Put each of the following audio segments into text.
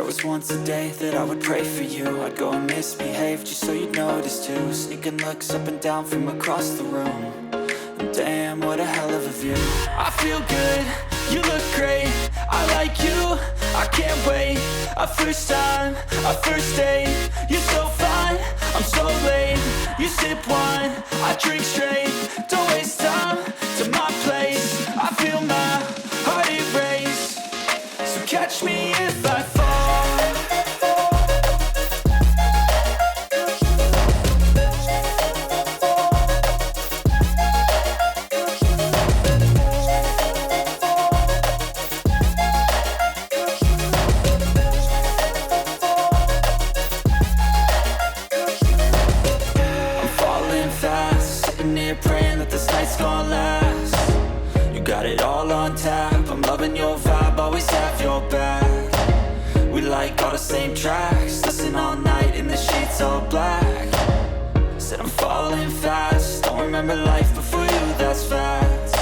was once a day that I would pray for you. I'd go and misbehave just so you'd notice too. Sneaking looks up and down from across the room. And damn, what a hell of a view. I feel good, you look great, I like you, I can't wait. A first time, a first date, you're so fine, I'm so late. You sip wine, I drink straight. Don't waste time to my place. I feel my heart erase. So catch me if I fall. I'm falling fast, sitting here praying that this night's gonna last. You got it all on tap, I'm loving your vibe, always have your back. We like all the same tracks, listen all night in the sheets all black. Said I'm falling fast, don't remember life before you, that's fact.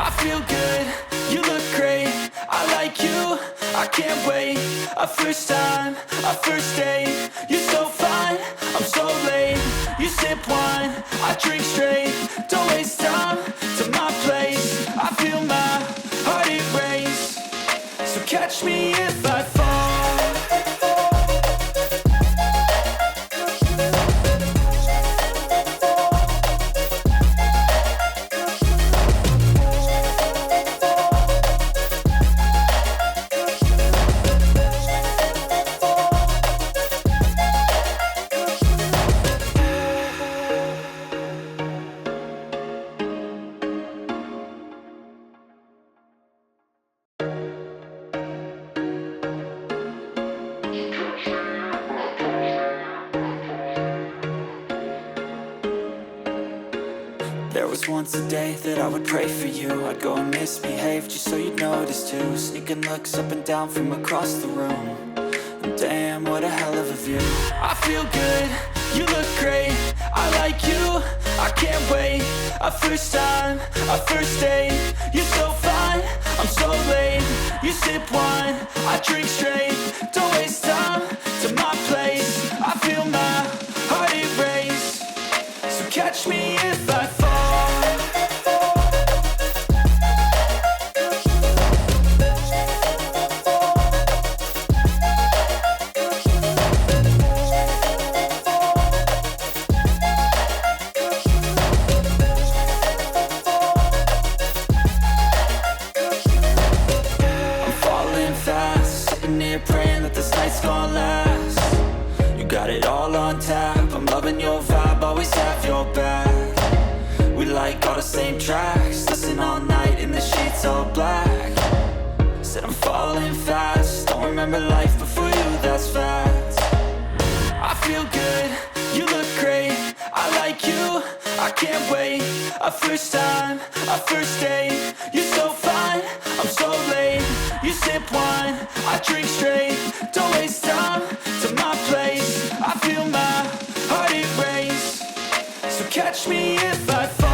I feel good, you look great, I like you, I can't wait. A first time, a first date, you're so fine, I'm so late. You sip wine, I drink straight. Don't waste time to my place. I feel my heart erase. So catch me if I fall. There was once a day that I would pray for you. I'd go and misbehave just so you'd notice too. Sneaking looks up and down from across the room. And damn, what a hell of a view. I feel good, you look great, I like you, I can't wait. A first time, a first date, you're so fine, I'm so late. You sip wine, I drink straight. Don't waste time to my place. I feel my heart erase. So catch me if I fall. Praying that this night's gonna last. You got it all on tap, I'm loving your vibe, always have your back. We like all the same tracks, listen all night in the sheets all black. Said I'm falling fast, don't remember life before you, that's fact. I feel good, you look great, I like you, I can't wait. A first time, a first date, you're so fine, I'm so late. You sip wine, I drink straight. Don't waste time to my place. I feel my heart erase. So catch me if I fall.